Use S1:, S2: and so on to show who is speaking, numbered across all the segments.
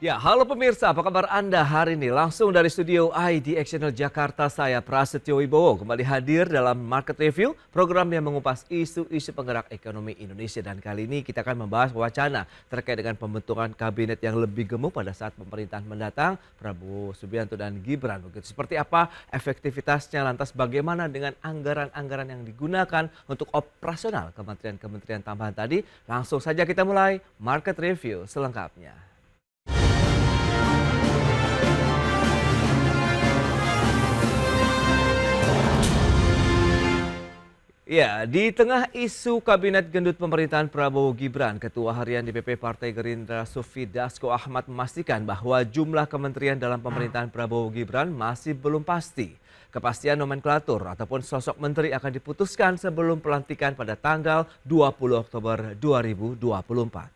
S1: Ya, halo pemirsa, apa kabar Anda hari ini? Langsung dari studio IDX Channel Jakarta, saya Prasetyo Wibowo kembali hadir dalam Market Review, program yang mengupas isu-isu penggerak ekonomi Indonesia. Dan kali ini kita akan membahas wacana terkait dengan pembentukan kabinet yang lebih gemuk pada saat pemerintahan mendatang, Prabowo Subianto dan Gibran. Begitu seperti apa efektivitasnya, lantas bagaimana dengan anggaran-anggaran yang digunakan untuk operasional kementerian-kementerian tambahan tadi? Langsung saja kita mulai Market Review selengkapnya. Ya, di tengah isu kabinet gendut pemerintahan Prabowo Gibran, Ketua Harian DPP Partai Gerindra Sufmi Dasko Ahmad memastikan bahwa jumlah kementerian dalam pemerintahan Prabowo Gibran masih belum pasti. Kepastian nomenklatur ataupun sosok menteri akan diputuskan sebelum pelantikan pada tanggal 20 Oktober 2024.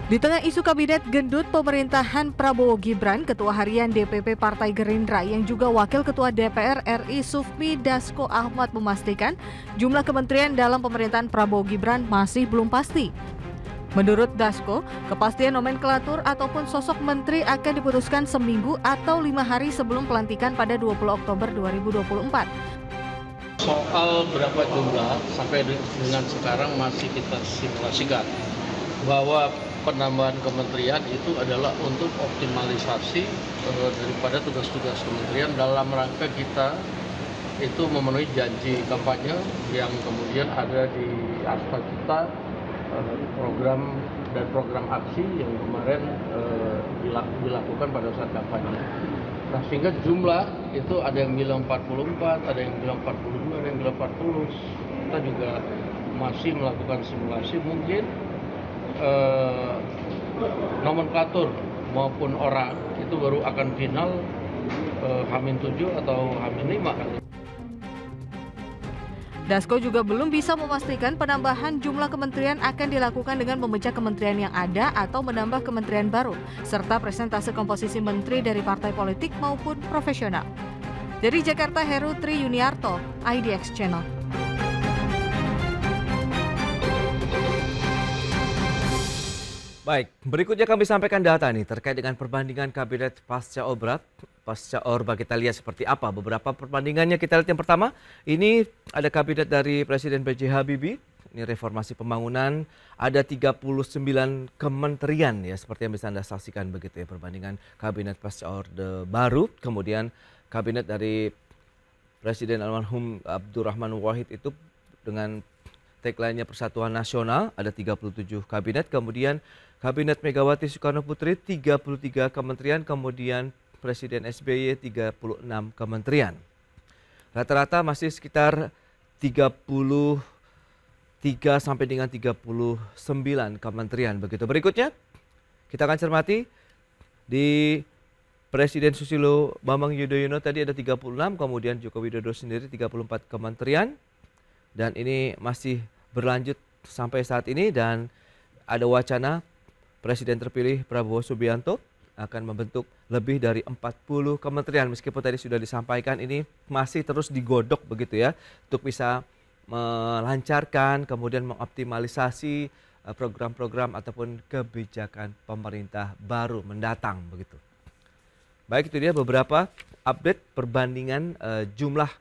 S2: Di tengah isu kabinet gendut pemerintahan Prabowo Gibran, Ketua Harian DPP Partai Gerindra yang juga Wakil Ketua DPR RI Sufmi Dasko Ahmad memastikan jumlah kementerian dalam pemerintahan Prabowo Gibran masih belum pasti. Menurut Dasko, kepastian nomenklatur ataupun sosok menteri akan diputuskan seminggu atau 5 hari sebelum pelantikan pada 20 Oktober 2024.
S3: Soal berapa jumlah sampai dengan sekarang masih kita simulasikan bahwa penambahan kementerian itu adalah untuk optimalisasi daripada tugas-tugas kementerian dalam rangka kita itu memenuhi janji kampanye yang kemudian ada di aspek kita, program dan program aksi yang kemarin dilakukan pada saat kampanye. Nah, sehingga jumlah itu ada yang bilang 44, ada yang bilang 42, ada yang bilang 40. Kita juga masih melakukan simulasi, mungkin nomenklatur maupun orang itu baru akan final H-7 atau H-5 kali.
S2: Dasko juga belum bisa memastikan penambahan jumlah kementerian akan dilakukan dengan memecah kementerian yang ada atau menambah kementerian baru, serta presentase komposisi menteri dari partai politik maupun profesional. Dari Jakarta, Heru Tri Yuniarto, IDX Channel.
S1: Baik, berikutnya kami sampaikan data nih terkait dengan perbandingan kabinet pasca Orba. Kita lihat seperti apa beberapa perbandingannya. Kita lihat yang pertama, ini ada kabinet dari Presiden B.J. Habibie. Ini reformasi pembangunan, ada 39 kementerian ya, seperti yang bisa Anda saksikan begitu ya, perbandingan kabinet pasca Orde Baru. Kemudian kabinet dari Presiden almarhum Abdurrahman Wahid itu dengan tagline-nya Persatuan Nasional, ada 37 kabinet. Kemudian Kabinet Megawati Soekarno Putri 33 kementerian, kemudian Presiden SBY 36 kementerian. Rata-rata masih sekitar 33 sampai dengan 39 kementerian begitu. Berikutnya kita akan cermati di Presiden Susilo Bambang Yudhoyono tadi ada 36, kemudian Joko Widodo sendiri 34 kementerian. Dan ini masih berlanjut sampai saat ini, dan ada wacana Presiden terpilih Prabowo Subianto akan membentuk lebih dari 40 kementerian. Meskipun tadi sudah disampaikan ini masih terus digodok begitu ya, untuk bisa melancarkan kemudian mengoptimalisasi program-program ataupun kebijakan pemerintah baru mendatang begitu. Baik, itu dia beberapa update perbandingan jumlah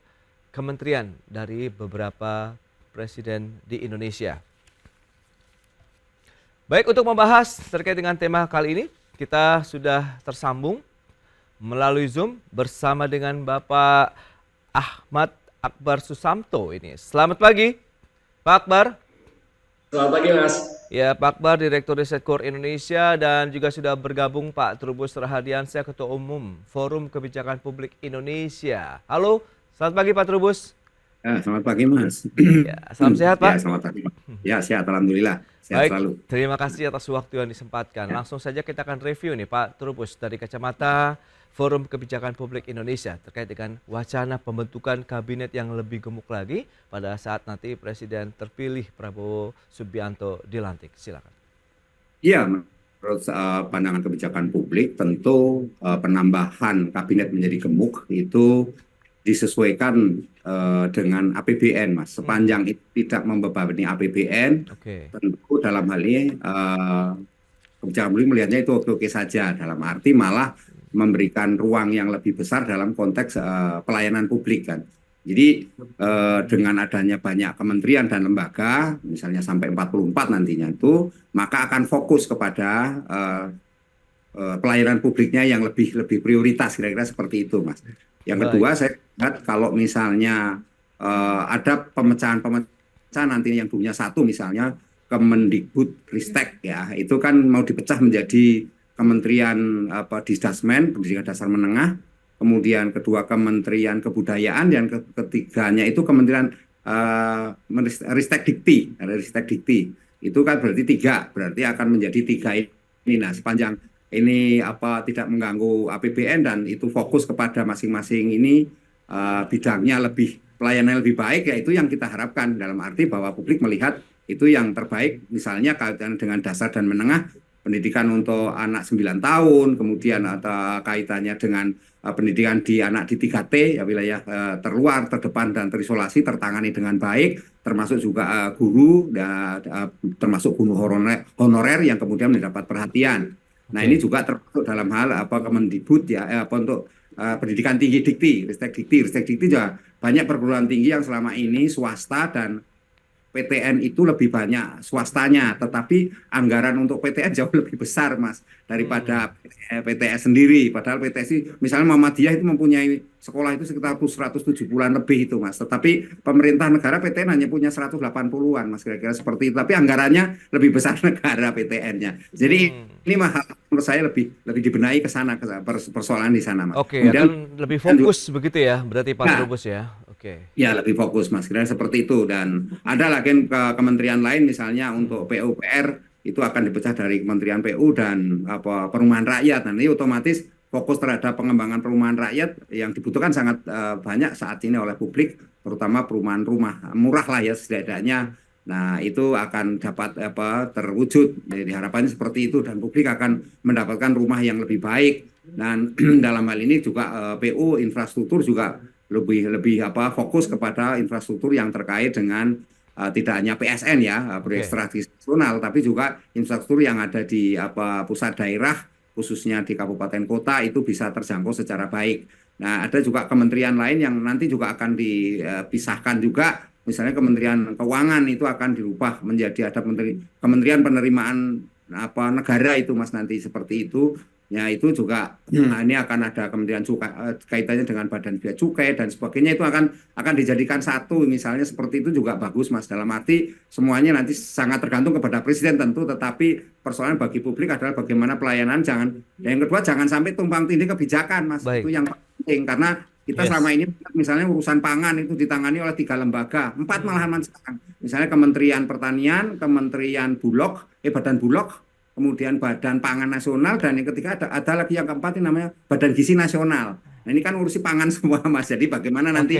S1: kementerian dari beberapa presiden di Indonesia. Baik, untuk membahas terkait dengan tema kali ini, kita sudah tersambung melalui Zoom bersama dengan Bapak Ahmad Akbar Susamto ini. Selamat pagi, Pak Akbar.
S4: Selamat pagi, Mas.
S1: Ya, Pak Akbar, Direktur Riset Core Indonesia, dan juga sudah bergabung Pak Trubus Rahadiansyah, Ketua Umum Forum Kebijakan Publik Indonesia. Halo, selamat pagi Pak Trubus.
S4: Ya, selamat pagi, Mas.
S1: Ya, salam sehat Pak.
S4: Ya, selamat pagi, Pak. Ya, sehat, alhamdulillah. Sehat
S1: Baik,
S4: selalu.
S1: terima kasih atas waktu yang disempatkan. Langsung saja kita akan review nih Pak Trubus dari kacamata Forum Kebijakan Publik Indonesia terkait dengan wacana pembentukan kabinet yang lebih gemuk lagi pada saat nanti Presiden terpilih Prabowo Subianto dilantik. Silakan.
S4: Iya, menurut pandangan kebijakan publik tentu penambahan kabinet menjadi gemuk itu disesuaikan dengan APBN, Mas. Sepanjang itu tidak membebani APBN,
S1: Oke.
S4: tentu dalam hal ini kebijakan publik melihatnya itu oke-oke saja. Dalam arti malah memberikan ruang yang lebih besar dalam konteks pelayanan publik kan. Jadi dengan adanya banyak kementerian dan lembaga, misalnya sampai 44 nantinya itu, maka akan fokus kepada pelayanan publiknya yang lebih prioritas, kira-kira seperti itu, Mas. Yang kedua, saya lihat kalau misalnya ada pemecahan nanti yang dulunya satu, misalnya Kemendikbud Ristek ya, itu kan mau dipecah menjadi Kementerian Disdasmen, Pendidikan Dasar Menengah, kemudian kedua Kementerian Kebudayaan, dan ketiganya itu Kementerian Ristek Dikti. Itu kan berarti tiga, berarti akan menjadi tiga ini. Nah, sepanjang ini tidak mengganggu APBN dan itu fokus kepada masing-masing ini bidangnya pelayanan lebih baik, ya itu yang kita harapkan, dalam arti bahwa publik melihat itu yang terbaik, misalnya kaitan dengan dasar dan menengah, pendidikan untuk anak 9 tahun, kemudian atau kaitannya dengan pendidikan di anak di 3T, ya wilayah terluar, terdepan, dan terisolasi tertangani dengan baik, termasuk juga guru, dan termasuk guru honorer yang kemudian mendapat perhatian. Nah, ini juga termasuk dalam hal Kemendikbud ya, untuk pendidikan tinggi Ristek Dikti juga banyak perguruan tinggi yang selama ini swasta, dan PTN itu lebih banyak swastanya, tetapi anggaran untuk PTN jauh lebih besar, Mas, daripada PTS sendiri. Padahal PTS misalnya Muhammadiyah itu mempunyai sekolah itu sekitar 170-an lebih itu, Mas. Tetapi pemerintah negara PTN hanya punya 180-an, Mas, kira-kira seperti itu. Tapi anggarannya lebih besar negara PTN-nya. Jadi ini mahal, menurut saya lebih dibenahi ke sana, persoalan di sana, Mas.
S1: Oke, akan lebih fokus begitu ya, berarti Pak Trubus ya. Oke.
S4: Ya, lebih fokus, Mas, kira seperti itu. Dan ada lagi kementerian lain, misalnya untuk PUPR itu akan dipecah dari Kementerian PU dan Perumahan Rakyat. Nah, ini otomatis fokus terhadap pengembangan perumahan rakyat yang dibutuhkan sangat banyak saat ini oleh publik, terutama perumahan rumah murah lah ya setidaknya. Nah, itu akan dapat terwujud. Jadi harapannya seperti itu, dan publik akan mendapatkan rumah yang lebih baik. Dan dalam hal ini juga PU infrastruktur juga lebih fokus kepada infrastruktur yang terkait dengan tidak hanya PSN ya, proyek strategis nasional, tapi juga infrastruktur yang ada di pusat daerah, khususnya di kabupaten kota, itu bisa terjangkau secara baik. Nah, ada juga kementerian lain yang nanti juga akan dipisahkan juga, misalnya Kementerian Keuangan itu akan dirubah menjadi ada Kementerian Penerimaan negara itu, Mas, nanti seperti itu. Ya, itu juga ini akan ada Kementerian Cukai, kaitannya dengan Badan Bea Cukai dan sebagainya, itu akan dijadikan satu, misalnya seperti itu juga bagus, Mas, dalam arti semuanya nanti sangat tergantung kepada Presiden tentu, tetapi persoalan bagi publik adalah bagaimana pelayanan, dan yang kedua jangan sampai tumpang tindih kebijakan, Mas. Baik. Itu yang penting, karena kita selama ini misalnya urusan pangan itu ditangani oleh 3 lembaga, 4 malahan sekarang, misalnya Kementerian Pertanian, Kementerian Bulog, Badan Bulog, kemudian Badan Pangan Nasional, dan yang ketiga ada lagi yang keempat ini namanya Badan Gizi Nasional. Nah, ini kan ngurusi pangan semua, Mas. Jadi bagaimana nanti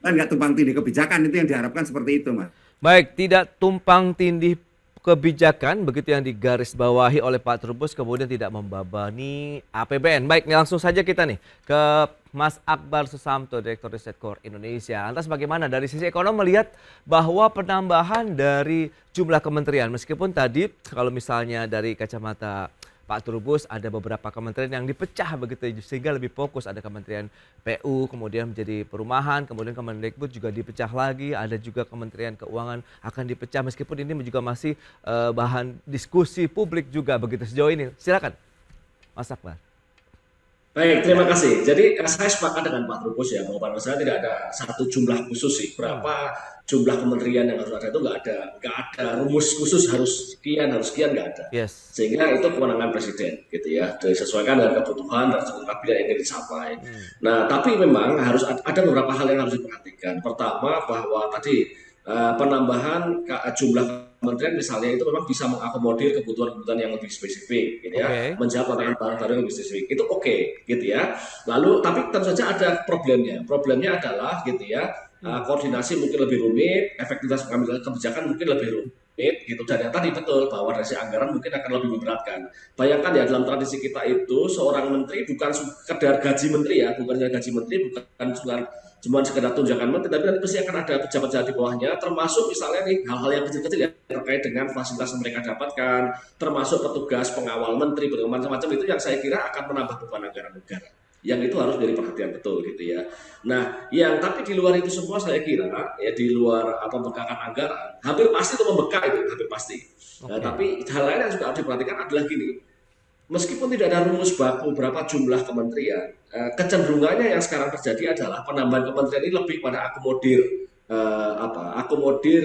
S4: kan nggak tumpang tindih kebijakan, itu yang diharapkan seperti itu, Mas.
S1: Baik, tidak tumpang tindih kebijakan, begitu yang digarisbawahi oleh Pak Trubus, kemudian tidak membebani APBN. Baik, langsung saja kita nih ke Mas Akbar Susamto, Direktur Riset Core Indonesia. Lantas bagaimana dari sisi ekonomi melihat bahwa penambahan dari jumlah kementerian, meskipun tadi kalau misalnya dari kacamata Pak Trubus ada beberapa kementerian yang dipecah begitu, sehingga lebih fokus, ada Kementerian PU kemudian menjadi Perumahan, kemudian Kemendikbud juga dipecah lagi, ada juga Kementerian Keuangan akan dipecah, meskipun ini juga masih bahan diskusi publik juga begitu sejauh ini. Silakan Mas Akbar.
S5: Baik, terima kasih. Jadi saya sepakat dengan Pak Trubus ya, bahwa pada saya tidak ada satu jumlah khusus sih. Berapa jumlah kementerian yang harus ada itu nggak ada rumus khusus harus sekian nggak ada.
S1: Yes.
S5: Sehingga itu kewenangan presiden gitu ya, disesuaikan dengan kebutuhan dan kabinet yang ingin dicapai. Nah, tapi memang harus ada beberapa hal yang harus diperhatikan. Pertama, bahwa tadi penambahan jumlah kementerian misalnya itu memang bisa mengakomodir kebutuhan-kebutuhan yang lebih spesifik, gitu ya, menjawab tantangan baru yang lebih spesifik, itu oke, gitu ya. Lalu, tapi tentu saja ada problemnya. Problemnya adalah, gitu ya, koordinasi mungkin lebih rumit, efektivitas pengambilan kebijakan mungkin lebih rumit, gitu. Dan yang tadi betul bahwa dari anggaran mungkin akan lebih memberatkan. Bayangkan ya, dalam tradisi kita itu seorang menteri bukan sekedar gaji menteri ya, bukan gaji menteri, bukan cuma sekedar tunjangan menteri, tapi nanti pasti akan ada pejabat-pejabat di bawahnya, termasuk misalnya nih hal-hal yang kecil-kecil yang terkait dengan fasilitas yang mereka dapatkan, termasuk petugas pengawal menteri, macam-macam itu yang saya kira akan menambah beban anggaran negara. Yang itu harus jadi perhatian betul gitu ya. Nah, yang tapi di luar itu semua saya kira ya di luar pembengkakan anggaran, hampir pasti itu membengkak itu, hampir pasti. Tapi hal lain yang juga harus diperhatikan adalah gini, meskipun tidak ada rumus baku berapa jumlah kementerian, kecenderungannya yang sekarang terjadi adalah penambahan kementerian ini lebih pada akomodir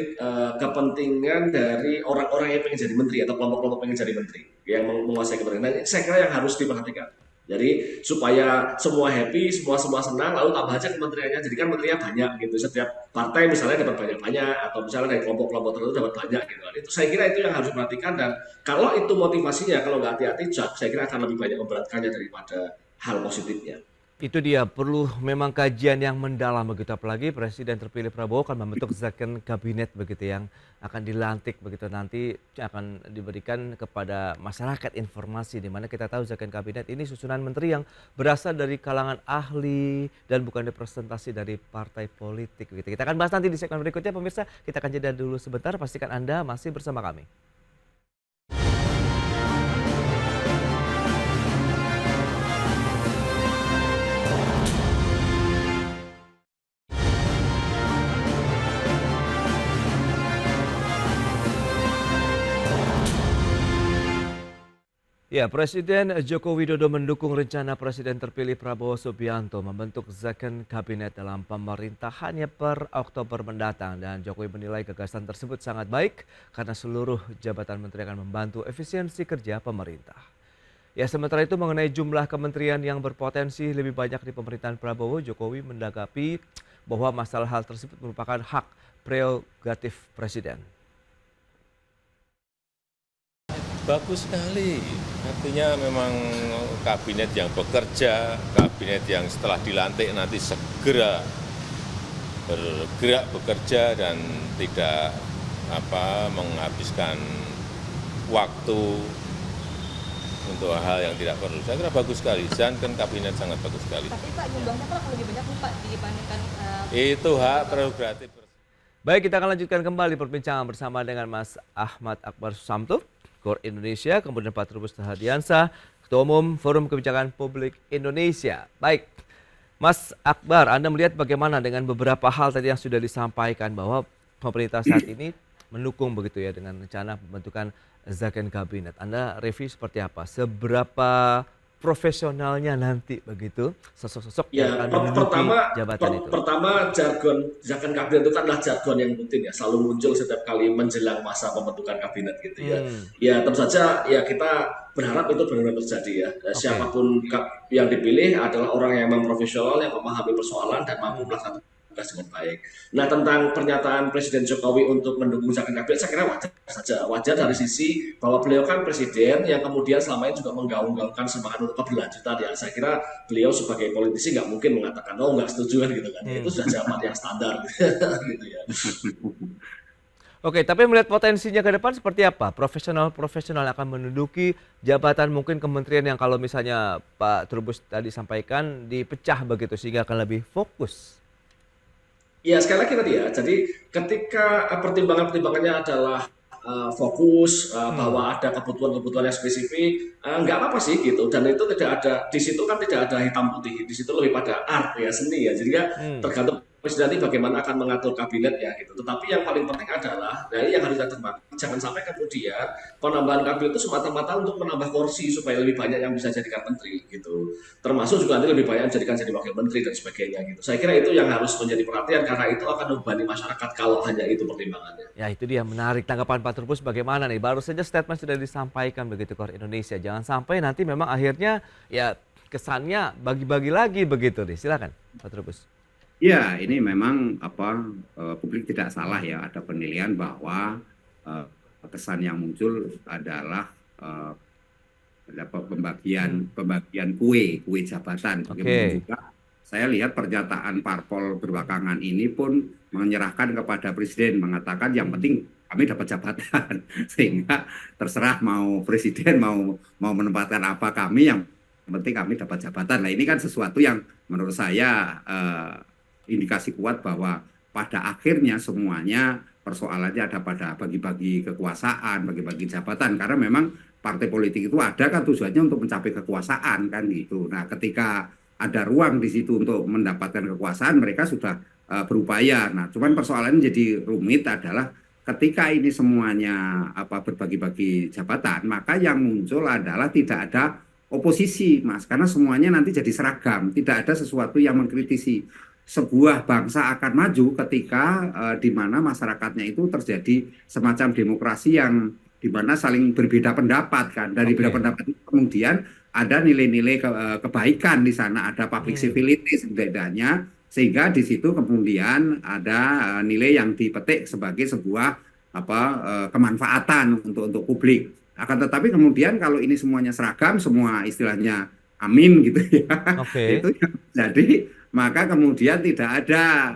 S5: kepentingan dari orang-orang yang pengen jadi menteri atau kelompok-kelompok pengen jadi menteri yang menguasai kementerian. Nah, saya kira yang harus diperhatikan. Jadi supaya semua happy, semua senang, lalu tambah aja kementeriannya. Jadi kan menterinya banyak gitu. Setiap partai misalnya dapat banyak-banyak, atau misalnya dari kelompok-kelompok tertentu dapat banyak gitu. Itu saya kira itu yang harus diperhatikan, dan kalau itu motivasinya, kalau nggak hati-hati, saya kira akan lebih banyak memberatkannya daripada hal positifnya.
S1: Itu dia, perlu memang kajian yang mendalam begitu, apalagi Presiden terpilih Prabowo akan membentuk second kabinet begitu yang akan dilantik begitu, nanti akan diberikan kepada masyarakat informasi di mana kita tahu second kabinet ini susunan menteri yang berasal dari kalangan ahli dan bukan representasi dari partai politik begitu. Kita akan bahas nanti di segmen berikutnya pemirsa, kita akan jeda dulu sebentar, pastikan Anda masih bersama kami. Ya, Presiden Joko Widodo mendukung rencana Presiden terpilih Prabowo Subianto membentuk second kabinet dalam pemerintahannya per Oktober mendatang, dan Jokowi menilai gagasan tersebut sangat baik karena seluruh jabatan menteri akan membantu efisiensi kerja pemerintah. Ya, sementara itu mengenai jumlah kementerian yang berpotensi lebih banyak di pemerintahan Prabowo, Jokowi menanggapi bahwa masalah hal tersebut merupakan hak prerogatif Presiden.
S6: Bagus sekali, artinya memang kabinet yang bekerja, kabinet yang setelah dilantik nanti segera bergerak bekerja dan tidak menghabiskan waktu untuk hal yang tidak perlu. Saya kira bagus sekali, dan kabinet sangat bagus sekali.
S7: Tapi Pak, jumlahnya kan akan lebih banyak Pak dibandingkan
S6: itu hak prerogatif.
S1: Baik, kita akan lanjutkan kembali perbincangan bersama dengan Mas Ahmad Akbar Susamto, KOR Indonesia, kemudian Pak Trubus Rahadiansah, Ketua Umum Forum Kebijakan Publik Indonesia. Baik, Mas Akbar, Anda melihat bagaimana dengan beberapa hal tadi yang sudah disampaikan bahwa pemerintah saat ini mendukung begitu ya dengan rencana pembentukan second kabinet. Anda review seperti apa? Seberapa profesionalnya nanti begitu sosok-sosok yang akan menduduki jabatan itu?
S5: Pertama, jargon second kabinet itu kan adalah jargon yang rutin ya, selalu muncul setiap kali menjelang masa pembentukan kabinet gitu ya. Ya tentu saja ya kita berharap itu benar-benar terjadi ya. Siapapun yang dipilih adalah orang yang memang profesional, yang memahami persoalan dan mampu melaksanakan tugas dengan baik. Nah, tentang pernyataan Presiden Jokowi untuk mendukung second kabinet, saya kira wajar saja. Wajar dari sisi bahwa beliau kan presiden yang kemudian selama ini juga menggaung-gaungkan semangat untuk keberlanjutan ya. Saya kira beliau sebagai politisi nggak mungkin mengatakan oh nggak setuju kan gitu kan. Itu sudah zaman yang standar gitu ya.
S1: Oke, tapi melihat potensinya ke depan seperti apa? Profesional-profesional akan menduduki jabatan mungkin kementerian yang kalau misalnya Pak Trubus tadi sampaikan dipecah begitu sehingga akan lebih fokus.
S5: Ya sekali lagi tadi ya, jadi ketika pertimbangannya adalah fokus bahwa ada kebutuhan-kebutuhan yang spesifik, nggak apa-apa sih gitu, dan itu tidak ada di situ kan tidak ada hitam putih, di situ lebih pada art ya, seni ya, jadi kan tergantung presiden nanti bagaimana akan mengatur kabinet ya gitu. Tetapi yang paling penting adalah, nah ini yang harus kita cermati, jangan sampai kemudian penambahan kabinet itu semata-mata untuk menambah kursi supaya lebih banyak yang bisa jadikan menteri gitu. Termasuk juga nanti lebih banyak yang jadikan jadi wakil menteri dan sebagainya gitu. Saya kira itu yang harus menjadi perhatian karena itu akan membebani masyarakat kalau hanya itu pertimbangannya.
S1: Ya itu dia, menarik tanggapan Pak Trubus bagaimana nih? Baru saja statement sudah disampaikan begitu KOR Indonesia. Jangan sampai nanti memang akhirnya ya kesannya bagi-bagi lagi begitu nih. Silakan Pak Trubus.
S4: Ya, ini memang publik tidak salah ya, ada penilaian bahwa kesan yang muncul adalah pembagian kue jabatan. Bagaimana juga saya lihat pernyataan parpol belakangan ini pun menyerahkan kepada presiden, mengatakan yang penting kami dapat jabatan, sehingga terserah mau presiden mau menempatkan apa kami, yang penting kami dapat jabatan. Nah ini kan sesuatu yang menurut saya indikasi kuat bahwa pada akhirnya semuanya persoalannya ada pada bagi-bagi kekuasaan, bagi-bagi jabatan, karena memang partai politik itu ada kan tujuannya untuk mencapai kekuasaan kan gitu. Nah, ketika ada ruang di situ untuk mendapatkan kekuasaan, mereka sudah berupaya. Nah, cuman persoalannya jadi rumit adalah ketika ini semuanya berbagi-bagi jabatan, maka yang muncul adalah tidak ada oposisi, Mas, karena semuanya nanti jadi seragam, tidak ada sesuatu yang mengkritisi. Sebuah bangsa akan maju ketika di mana masyarakatnya itu terjadi semacam demokrasi yang di mana saling berbeda pendapat kan. Dari berbeda pendapat itu kemudian ada nilai-nilai kebaikan di sana, ada public civility setidaknya, sehingga di situ kemudian ada nilai yang dipetik sebagai sebuah kemanfaatan untuk publik. Akan tetapi kemudian kalau ini semuanya seragam, semua istilahnya amin gitu ya. Itu yang jadi maka kemudian tidak ada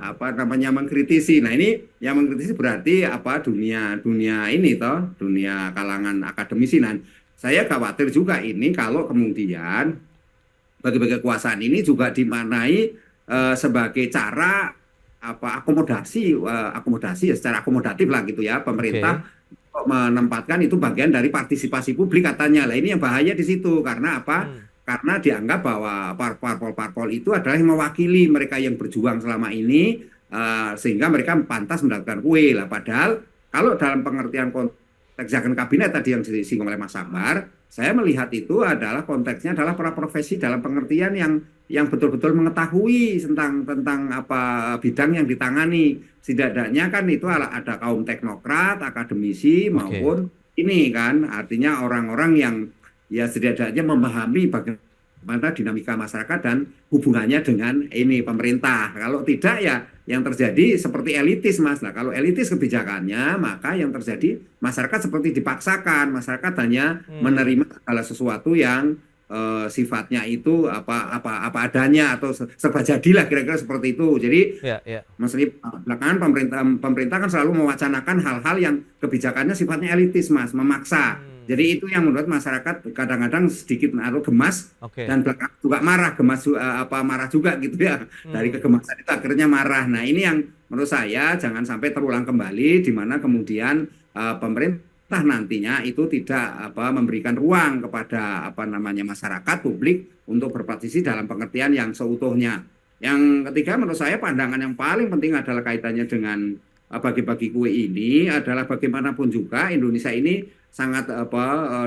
S4: mengkritisi. Nah, ini yang mengkritisi berarti dunia ini dunia kalangan akademisi. Nah, saya khawatir juga ini kalau kemudian bagi-bagi kekuasaan ini juga dimaknai sebagai cara akomodasi ya, secara akomodatif lah gitu ya, pemerintah menempatkan itu bagian dari partisipasi publik katanya. Lah ini yang bahaya di situ karena apa? Karena dianggap bahwa parpol itu adalah yang mewakili mereka yang berjuang selama ini, sehingga mereka pantas mendapatkan kue lah. Padahal kalau dalam pengertian konteks Zakon kabinet tadi yang disinggung oleh Mas Akbar, saya melihat itu adalah konteksnya adalah para profesi dalam pengertian yang betul-betul mengetahui tentang bidang yang ditangani. Setidaknya kan itu ada kaum teknokrat, akademisi maupun ini kan artinya orang-orang yang ya setidaknya memahami bagaimana dinamika masyarakat dan hubungannya dengan ini pemerintah. Kalau tidak ya yang terjadi seperti elitis, Mas. Nah, kalau elitis kebijakannya, maka yang terjadi masyarakat seperti dipaksakan, masyarakat hanya menerima segala sesuatu yang sifatnya itu apa adanya atau serba jadilah kira-kira seperti itu. Jadi meskipun belakangan pemerintah kan selalu mewacanakan hal-hal yang kebijakannya sifatnya elitis, Mas, memaksa. Jadi itu yang membuat masyarakat kadang-kadang sedikit gemas dan belakangan juga marah juga gitu ya. Dari kegemasan itu akhirnya marah. Nah, ini yang menurut saya jangan sampai terulang kembali di mana kemudian pemerintah nantinya itu tidak memberikan ruang kepada masyarakat publik untuk berpartisipasi dalam pengertian yang seutuhnya. Yang ketiga menurut saya pandangan yang paling penting adalah kaitannya dengan bagi-bagi kue ini adalah bagaimanapun juga Indonesia ini sangat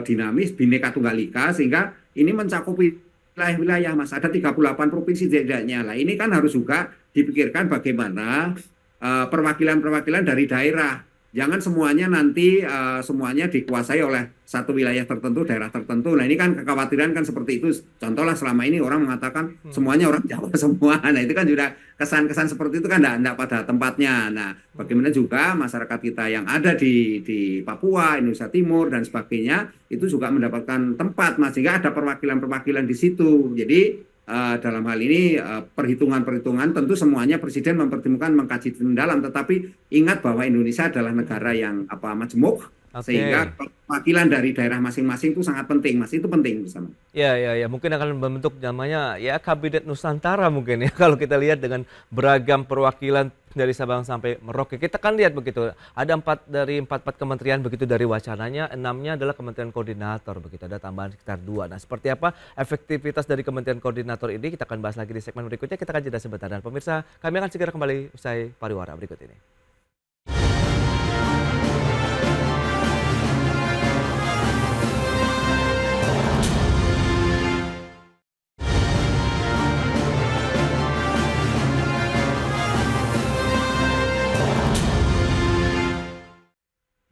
S4: dinamis, Bhinneka Tunggal Ika, sehingga ini mencakup wilayah-wilayah, Mas. Ada 38 provinsi setidaknya. Lah ini kan harus juga dipikirkan bagaimana perwakilan-perwakilan dari daerah. Jangan semuanya nanti semuanya dikuasai oleh satu wilayah tertentu, daerah tertentu. Nah, ini kan kekhawatiran kan seperti itu. Contohlah selama ini orang mengatakan semuanya orang Jawa semua. Nah, itu kan juga kesan-kesan seperti itu kan enggak pada tempatnya. Nah, bagaimana juga masyarakat kita yang ada di Papua, Indonesia Timur dan sebagainya itu juga mendapatkan tempat, Mas. Sehingga ada perwakilan-perwakilan di situ. Jadi dalam hal ini perhitungan-perhitungan tentu semuanya Presiden mempertimbangkan mengkaji mendalam, tetapi ingat bahwa Indonesia adalah negara yang majemuk, sehingga perwakilan dari daerah masing-masing itu sangat penting, Mas. Itu penting bersama.
S1: Ya, mungkin akan membentuk namanya ya Kabinet Nusantara mungkin ya kalau kita lihat dengan beragam perwakilan dari Sabang sampai Merauke. Kita kan lihat begitu, ada 4 dari 44 kementerian begitu dari wacananya, 6-nya adalah kementerian koordinator begitu, ada tambahan sekitar 2. Nah, seperti apa efektivitas dari kementerian koordinator ini kita akan bahas lagi di segmen berikutnya. Kita akan jeda sebentar dan pemirsa, kami akan segera kembali usai pariwara berikut ini.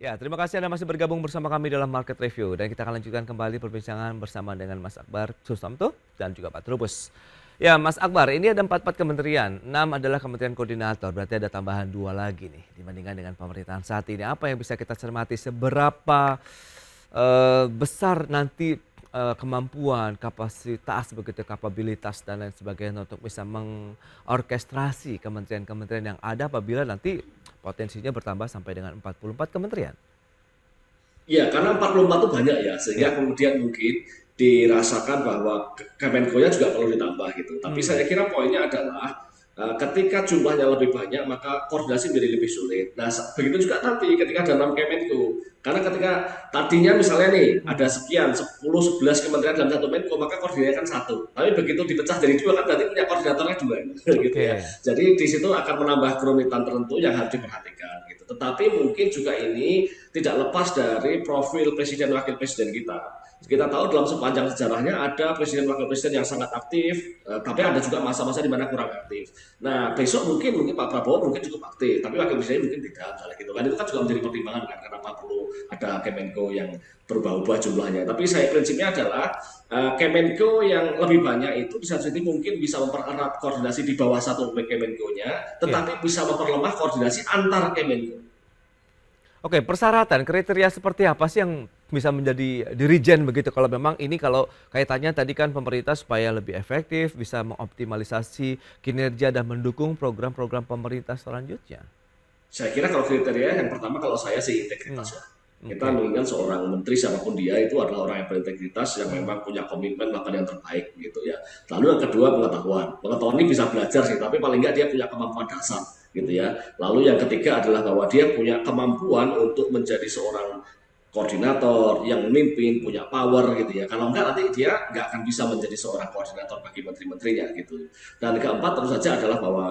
S1: Ya, terima kasih Anda masih bergabung bersama kami dalam Market Review dan kita akan lanjutkan kembali perbincangan bersama dengan Mas Akbar Susamto dan juga Pak Trubus. Ya, Mas Akbar, ini ada 44 kementerian, 6 adalah kementerian koordinator, berarti ada tambahan 2 lagi nih dibandingkan dengan pemerintahan saat ini. Apa yang bisa kita cermati seberapa besar nanti kemampuan, kapasitas, begitu kapabilitas dan lain sebagainya untuk bisa mengorkestrasi kementerian-kementerian yang ada apabila nanti potensinya bertambah sampai dengan 44 kementerian.
S5: Iya, karena 44 itu banyak ya, sehingga kemudian mungkin dirasakan bahwa Kemenko-nya juga perlu ditambah gitu. Tapi saya kira poinnya adalah ketika jumlahnya lebih banyak, maka koordinasi menjadi lebih sulit. Nah, begitu juga nanti ketika ada 6 Kemenko. Karena ketika tadinya misalnya nih ada sekian, 10, 11 kementerian dalam satu Menko, maka koordinasinya kan satu. Tapi begitu dipecah jadi dua, kan berarti punya koordinatornya dua, gitu ya. Jadi di situ akan menambah kerumitan tertentu yang harus diperhatikan, gitu. Tetapi mungkin juga ini tidak lepas dari profil presiden wakil presiden kita. Kita tahu dalam sepanjang sejarahnya ada presiden wakil presiden yang sangat aktif, tapi ada juga masa-masa di mana kurang aktif. Nah, besok mungkin Pak Prabowo mungkin cukup aktif, tapi wakil presiden mungkin tidak, misalnya gitu kan. Itu kan juga menjadi pertimbangan kan, kenapa perlu ada Kemenko yang berubah-ubah jumlahnya. Tapi prinsipnya adalah Kemenko yang lebih banyak itu bisa jadi mungkin bisa mempererat koordinasi di bawah satu Kemenko-nya, tetapi bisa memperlemah koordinasi antar Kemenko.
S1: Oke, persyaratan kriteria seperti apa sih yang bisa menjadi dirijen begitu kalau memang ini kalau kaitannya tadi kan pemerintah supaya lebih efektif, bisa mengoptimalisasi kinerja dan mendukung program-program pemerintah selanjutnya?
S5: Saya kira kalau kriteria yang pertama kalau saya sih integritas ya. Kita menginginkan seorang menteri siapapun dia itu adalah orang yang berintegritas yang memang punya komitmen melakukan yang terbaik gitu ya. Lalu yang kedua pengetahuan. Pengetahuan ini bisa belajar sih, tapi paling nggak dia punya kemampuan dasar gitu ya. Lalu yang ketiga adalah bahwa dia punya kemampuan untuk menjadi seorang koordinator yang memimpin, punya power gitu ya. Kalau enggak nanti dia nggak akan bisa menjadi seorang koordinator bagi menteri-menterinya gitu. Dan keempat tentu saja adalah bahwa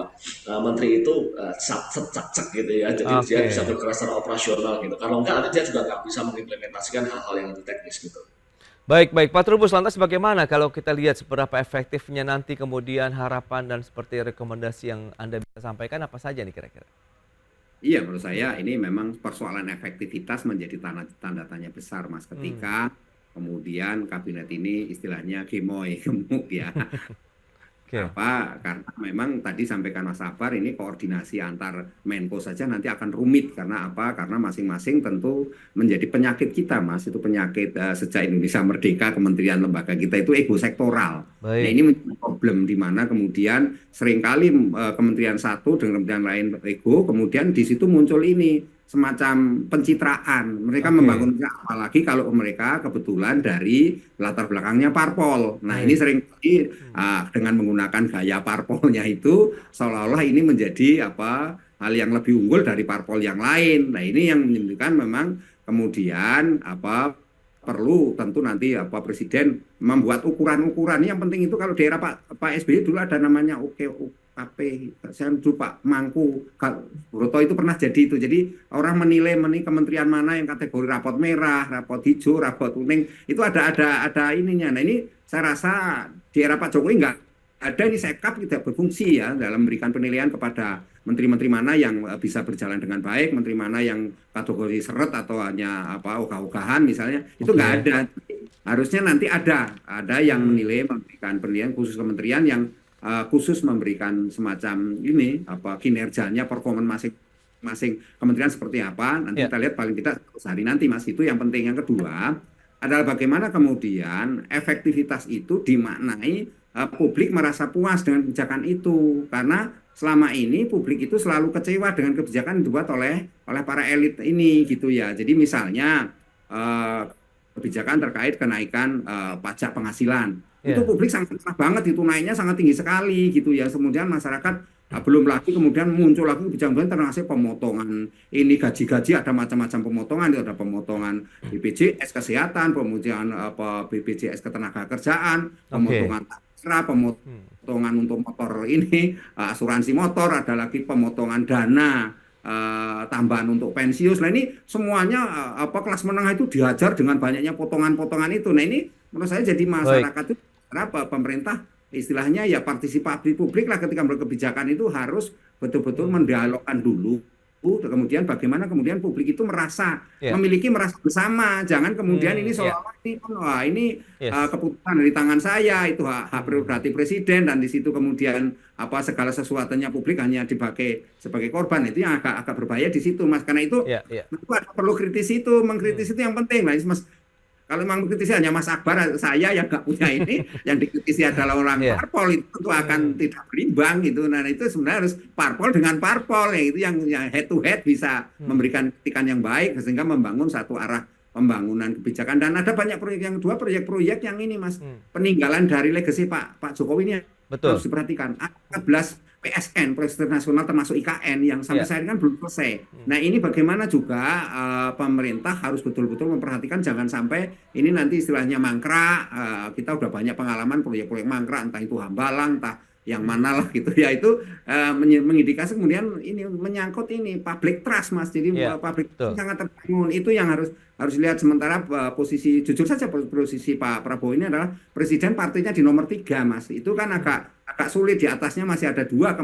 S5: menteri itu cek gitu ya. Jadi dia bisa bergerak secara operasional gitu. Kalau enggak nanti dia juga nggak bisa mengimplementasikan hal-hal yang lebih teknis gitu.
S1: Baik, Pak Trubus, lantas bagaimana kalau kita lihat seberapa efektifnya nanti kemudian harapan dan seperti rekomendasi yang Anda bisa sampaikan apa saja nih kira-kira?
S4: Iya, menurut saya ini memang persoalan efektivitas menjadi tanda tanya besar, Mas. Ketika kemudian kabinet ini istilahnya gemoy, gemuk ya. Karena memang tadi sampaikan Mas Sabar ini koordinasi antar Menko saja nanti akan rumit karena apa? Karena masing-masing tentu menjadi penyakit kita, Mas. Itu penyakit sejak Indonesia merdeka, kementerian lembaga kita itu ego sektoral. Nah, ini menjadi problem di mana kemudian seringkali kementerian satu dengan kementerian lain ego, kemudian di situ muncul ini semacam pencitraan. Mereka membangun, apalagi kalau mereka kebetulan dari latar belakangnya parpol. Nah, ini sering dengan menggunakan gaya parpolnya itu seolah-olah ini menjadi hal yang lebih unggul dari parpol yang lain. Nah, ini yang menunjukkan memang kemudian perlu tentu nanti Presiden membuat ukuran-ukuran. Yang penting itu kalau di era Pak SBY dulu ada namanya OKUKP, saya lupa Pak Mangku, Broto itu pernah jadi itu. Jadi orang menilai kementerian mana yang kategori rapot merah, rapot hijau, rapot kuning, itu ada ininya. Nah, ini saya rasa di era Pak Jokowi nggak ada, ini sekap tidak berfungsi ya dalam memberikan penilaian kepada menteri-menteri mana yang bisa berjalan dengan baik, menteri mana yang kategori seret atau hanya ogah-ogahan misalnya, itu nggak ada. Harusnya nanti ada yang menilai, memberikan penilaian khusus kementerian yang khusus memberikan semacam ini kinerjanya, performa masing-masing kementerian seperti apa. Nanti kita lihat paling tidak sehari nanti, Mas. Itu yang penting. Yang kedua adalah bagaimana kemudian efektivitas itu dimaknai publik merasa puas dengan kebijakan itu, karena selama ini publik itu selalu kecewa dengan kebijakan yang dibuat oleh para elit ini gitu ya. Jadi misalnya kebijakan terkait kenaikan pajak penghasilan, itu publik sangat marah banget, itu naiknya sangat tinggi sekali gitu ya. Kemudian masyarakat belum lagi kemudian muncul lagi kebijakan termasuk pemotongan ini gaji-gaji, ada macam-macam pemotongan, itu ada pemotongan BPJS kesehatan, pemotongan BPJS ketenagakerjaan, pemotongan pemotongan untuk motor ini, asuransi motor, ada lagi pemotongan dana tambahan untuk pensiun. Nah, ini semuanya kelas menengah itu dihajar dengan banyaknya potongan-potongan itu. Nah, ini menurut saya jadi masyarakat itu pemerintah istilahnya ya partisipasi publik lah ketika berkebijakan itu harus betul-betul mendialogkan dulu. Kemudian bagaimana kemudian publik itu merasa merasa bersama, jangan kemudian ini seolah-olah ini keputusan dari tangan saya, itu hak prerogatif presiden, dan di situ kemudian segala sesuatunya publik hanya dipakai sebagai korban. Itu yang agak berbahaya di situ, Mas. Karena itu perlu mengkritis itu yang penting, Mas. Kalau memang mengkritisi hanya Mas Akbar, saya yang nggak punya ini, yang dikritisi adalah orang parpol, itu tentu akan tidak berimbang gitu. Nah, itu sebenarnya harus parpol dengan parpol, itu yang head to head bisa memberikan kritikan yang baik sehingga membangun satu arah pembangunan kebijakan. Dan ada banyak proyek, yang kedua proyek-proyek yang ini, Mas, peninggalan dari legasi Pak Jokowi ini harus diperhatikan. 14 PSN, Proyek Nasional termasuk IKN yang sampai
S1: Ya.
S4: saat ini kan belum selesai. Nah ini bagaimana juga pemerintah harus betul-betul memperhatikan jangan sampai ini nanti istilahnya mangkrak. Kita udah banyak pengalaman proyek-proyek mangkrak, entah itu Hambalang, entah yang mana lah gitu ya, itu mengindikasi kemudian ini menyangkut ini public trust, Mas. Jadi
S1: Ya,
S4: public
S1: betul.
S4: trust sangat terbangun. Itu yang harus lihat. Sementara posisi jujur saja posisi Pak Prabowo ini adalah presiden partainya di nomor 3, Mas. Itu kan agak sulit, di atasnya masih ada 2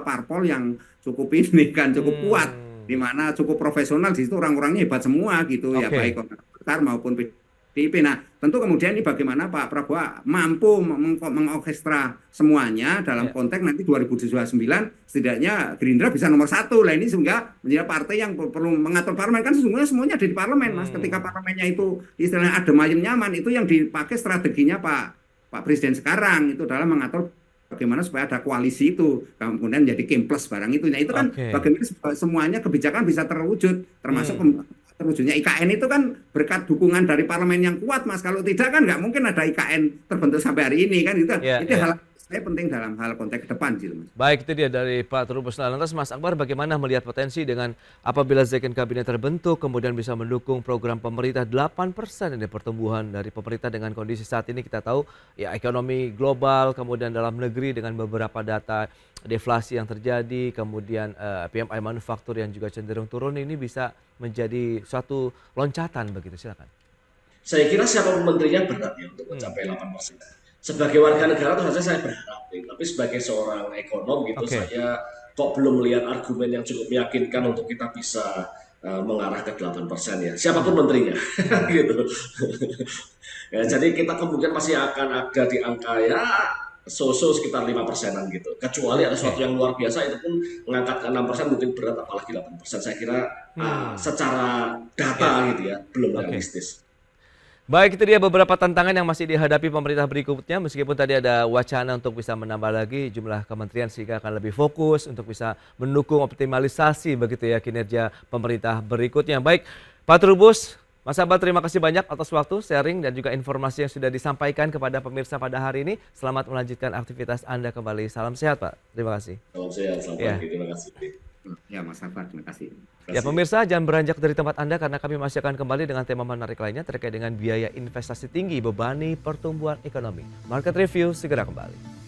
S4: parpol yang cukup ini kan cukup kuat, di mana cukup profesional, di situ orang-orangnya hebat semua gitu ya,
S1: Oke.
S4: baik Golkar maupun PDIP. Nah, tentu kemudian ini bagaimana Pak Prabowo mampu mengorkestra semuanya dalam
S1: Ya.
S4: konteks nanti 2029 setidaknya Gerindra bisa nomor 1 lah, ini sehingga menjadi partai yang perlu mengatur parlemen. Kan sesungguhnya semuanya ada di parlemen, Mas. Ketika parlemennya itu istilahnya adem ayem nyaman, itu yang dipakai strateginya Pak Presiden sekarang, itu adalah mengatur bagaimana supaya ada koalisi itu, kemudian jadi Kim Plus barang itu. Nah itu kan
S1: Oke.
S4: bagaimana semuanya kebijakan bisa terwujud, termasuk terwujudnya IKN itu kan berkat dukungan dari parlemen yang kuat, Mas. Kalau tidak kan nggak mungkin ada IKN terbentuk sampai hari ini kan. Itu
S1: Ya,
S4: itu
S1: ya.
S4: hal saya penting dalam hal konteks ke depan gitu, Mas.
S1: Baik, itu dia dari Pak Trubus. Nah, lantas Mas Akbar bagaimana melihat potensi dengan apabila Second Kabinet terbentuk kemudian bisa mendukung program pemerintah 8% ini pertumbuhan dari pemerintah dengan kondisi saat ini kita tahu ya ekonomi global, kemudian dalam negeri dengan beberapa data deflasi yang terjadi, kemudian PMI manufaktur yang juga cenderung turun, ini bisa menjadi suatu loncatan begitu. Silakan.
S5: Saya kira siapapun menterinya berat ya untuk mencapai 8%. Sebagai warga negara tentu saja saya berharap, tapi sebagai seorang ekonom gitu,
S1: Oke.
S5: saya kok belum melihat argumen yang cukup meyakinkan untuk kita bisa mengarah ke 8% ya. Siapapun menterinya, gitu. Ya, jadi kita kemungkinan masih akan ada di angka ya sekitar 5%-an gitu. Kecuali ada sesuatu yang luar biasa, itu pun mengangkat ke 6% mungkin berat, apalagi 8%. Saya kira secara data gitu ya belum realistis.
S1: Baik, itu dia beberapa tantangan yang masih dihadapi pemerintah berikutnya. Meskipun tadi ada wacana untuk bisa menambah lagi jumlah kementerian sehingga akan lebih fokus untuk bisa mendukung optimalisasi begitu ya kinerja pemerintah berikutnya. Baik, Pak Trubus, Mas Akbar, terima kasih banyak atas waktu, sharing dan juga informasi yang sudah disampaikan kepada pemirsa pada hari ini. Selamat melanjutkan aktivitas Anda kembali. Salam sehat, Pak. Terima kasih.
S5: Salam sehat, selamat
S1: Ya.
S5: pagi, terima kasih.
S4: Ya, Mas Akbar, terima kasih.
S1: Ya pemirsa, jangan beranjak dari tempat Anda karena kami masih akan kembali dengan tema menarik lainnya terkait dengan biaya investasi tinggi bebani pertumbuhan ekonomi. Market Review segera kembali.